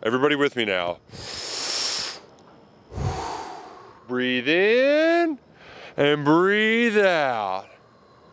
Everybody with me now. Breathe in and breathe out.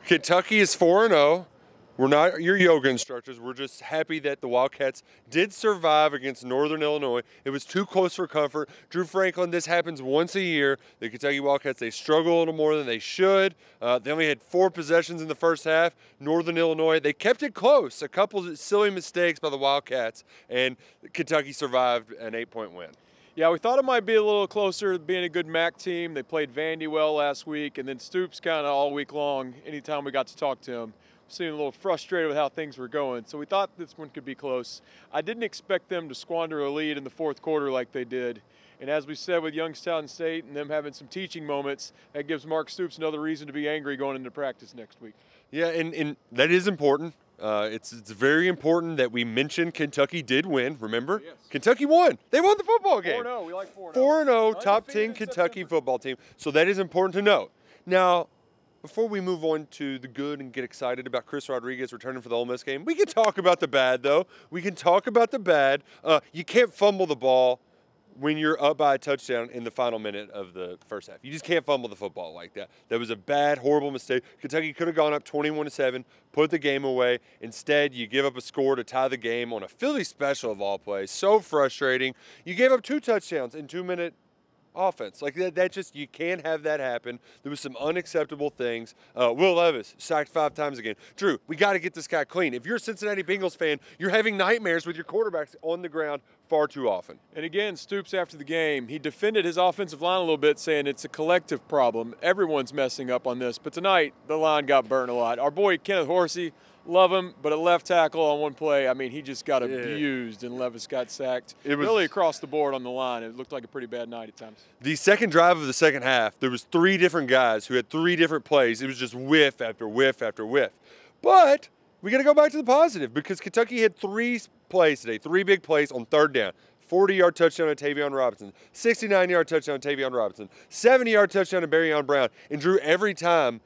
Kentucky is 4-0. We're not your yoga instructors. We're just happy that the Wildcats did survive against Northern Illinois. It was too close for comfort. Drew Franklin, this happens once a year. The Kentucky Wildcats, they struggle a little more than they should. They only had 4 possessions in the first half. Northern Illinois, they kept it close. A couple of silly mistakes by the Wildcats, and Kentucky survived an 8-point win. Yeah, we thought it might be a little closer, being a good MAC team. They played Vandy well last week, and then Stoops kind of all week long, anytime we got to talk to him, seemed a little frustrated with how things were going. So we thought this one could be close. I didn't expect them to squander a lead in the fourth quarter like they did. And as we said with Youngstown State and them having some teaching moments, that gives Mark Stoops another reason to be angry going into practice next week. Yeah, and that is important. It's very important that we mention Kentucky did win, remember? Yes. Kentucky won. They won the football game. 4-0, we like 4-0. 4-0, top 10 Kentucky football team. So that is important to note. Now, before we move on to the good and get excited about Chris Rodriguez returning for the Ole Miss game, we can talk about the bad, though. We can talk about the bad. You can't fumble the ball when you're up by a touchdown in the final minute of the first half. You just can't fumble the football like that. That was a bad, horrible mistake. Kentucky could have gone up 21-7, put the game away. Instead, you give up a score to tie the game on a Philly special of all plays. So frustrating. You gave up 2 touchdowns in 2-minute offense. Like that just, you can't have that happen. There was some unacceptable things. Will Levis sacked 5 times again. Drew, we got to get this guy clean. If you're a Cincinnati Bengals fan, you're having nightmares with your quarterbacks on the ground far too often. And again, Stoops after the game, he defended his offensive line a little bit, saying it's a collective problem. Everyone's messing up on this. But tonight, the line got burned a lot. Our boy Kenneth Horsey, love him, but a left tackle on one play, I mean, he just got abused, and Levis got sacked. It was really across the board on the line. It looked like a pretty bad night at times. The second drive of the second half, there was 3 different guys who had 3 different plays. It was just whiff after whiff after whiff. But we got to go back to the positive, because Kentucky had 3 plays today, 3 big plays on third down. 40-yard touchdown on Tavion Robinson, 69-yard touchdown on Tavion Robinson, 70-yard touchdown on Barryon Brown. And Drew, every time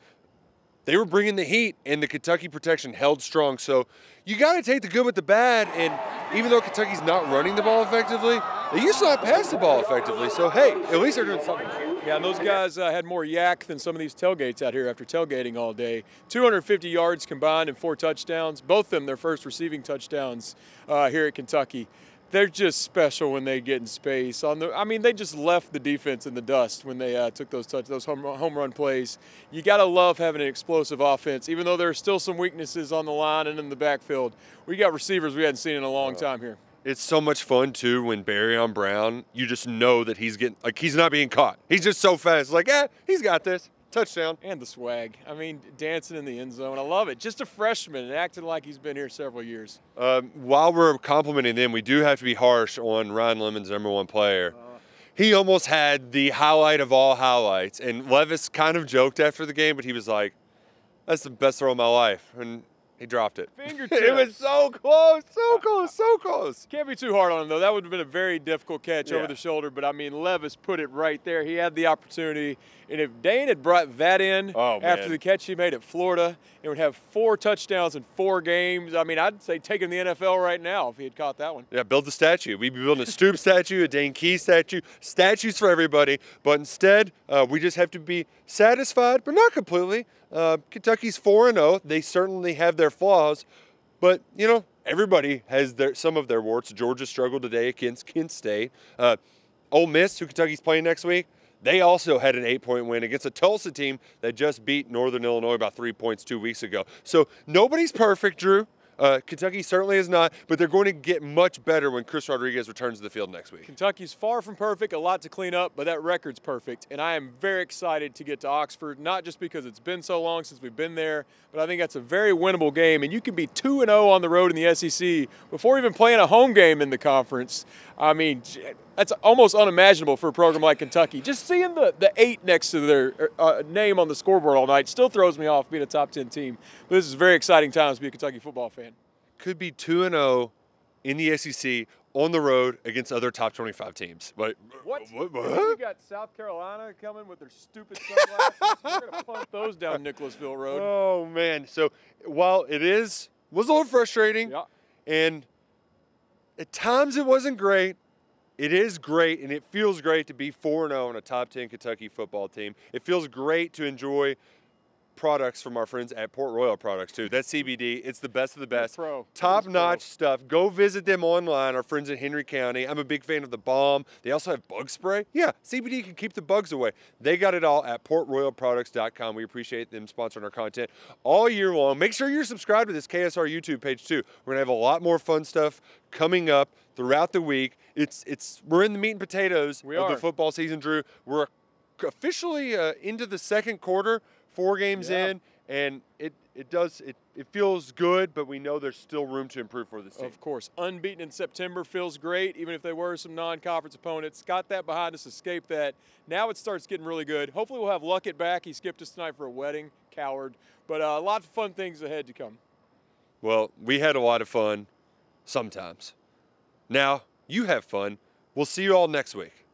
they were bringing the heat, and the Kentucky protection held strong. So you got to take the good with the bad. And even though Kentucky's not running the ball effectively, they used to not pass the ball effectively. So, hey, at least they're doing something. Yeah, and those guys had more yak than some of these tailgates out here after tailgating all day. 250 yards combined and 4 touchdowns. Both of them their first receiving touchdowns here at Kentucky. They're just special when they get in space. I mean, they just left the defense in the dust when they took those home run plays. You got to love having an explosive offense, even though there are still some weaknesses on the line and in the backfield. We got receivers we hadn't seen in a long time here. It's so much fun, too, when Barryon Brown, you just know that he's not being caught. He's just so fast. It's like, he's got this. Touchdown. And the swag. I mean, dancing in the end zone. I love it. Just a freshman and acting like he's been here several years. While we're complimenting them, we do have to be harsh on Ryan Lemon's #1 player. He almost had the highlight of all highlights. And Levis kind of joked after the game, but he was like, that's the best throw of my life. And he dropped it. Fingertips. It was so close, so close, so close. Can't be too hard on him, though. That would have been a very difficult catch over the shoulder. But, I mean, Levis put it right there. He had the opportunity. And if Dane had brought that in after the catch he made at Florida, it would have 4 touchdowns in 4 games. I mean, I'd say take him to the NFL right now if he had caught that one. Yeah, build the statue. We'd be building a Stoops statue, a Dane Key statue, statues for everybody. But instead, we just have to be satisfied, but not completely. Kentucky's 4-0. They certainly have their flaws. But, you know, everybody has some of their warts. Georgia struggled today against Kent State. Ole Miss, who Kentucky's playing next week, they also had an 8-point win against a Tulsa team that just beat Northern Illinois by 3 points 2 weeks ago. So nobody's perfect, Drew. Kentucky certainly is not, but they're going to get much better when Chris Rodriguez returns to the field next week. Kentucky's far from perfect, a lot to clean up, but that record's perfect. And I am very excited to get to Oxford, not just because it's been so long since we've been there, but I think that's a very winnable game. And you can be 2-0 on the road in the SEC before even playing a home game in the conference. I mean, that's almost unimaginable for a program like Kentucky. Just seeing the 8 next to their name on the scoreboard all night still throws me off being a top 10 team. But this is very exciting times to be a Kentucky football fan. Could be 2-0 in the SEC on the road against other top 25 teams. But what? We got South Carolina coming with their stupid sunglasses. We're going to punt those down Nicholasville Road. Oh, man. So while it was a little frustrating, and At times it wasn't great. It is great, and it feels great to be 4-0 on a top 10 Kentucky football team. It feels great to enjoy products from our friends at Port Royal Products too. That's CBD. It's the best of the best. Top-notch stuff. Go visit them online, our friends in Henry County. I'm a big fan of the balm. They also have bug spray. Yeah, CBD can keep the bugs away. They got it all at portroyalproducts.com. We appreciate them sponsoring our content all year long. Make sure you're subscribed to this KSR YouTube page too. We're gonna have a lot more fun stuff coming up throughout the week. We're in the meat and potatoes of the football season, Drew. We're officially into the second quarter. 4 games in, and it feels good, but we know there's still room to improve for this team. Of course. Unbeaten in September feels great, even if they were some non-conference opponents. Got that behind us, escaped that. Now it starts getting really good. Hopefully we'll have Luckett back. He skipped us tonight for a wedding, coward. But a lot of fun things ahead to come. Well, we had a lot of fun sometimes. Now, you have fun. We'll see you all next week.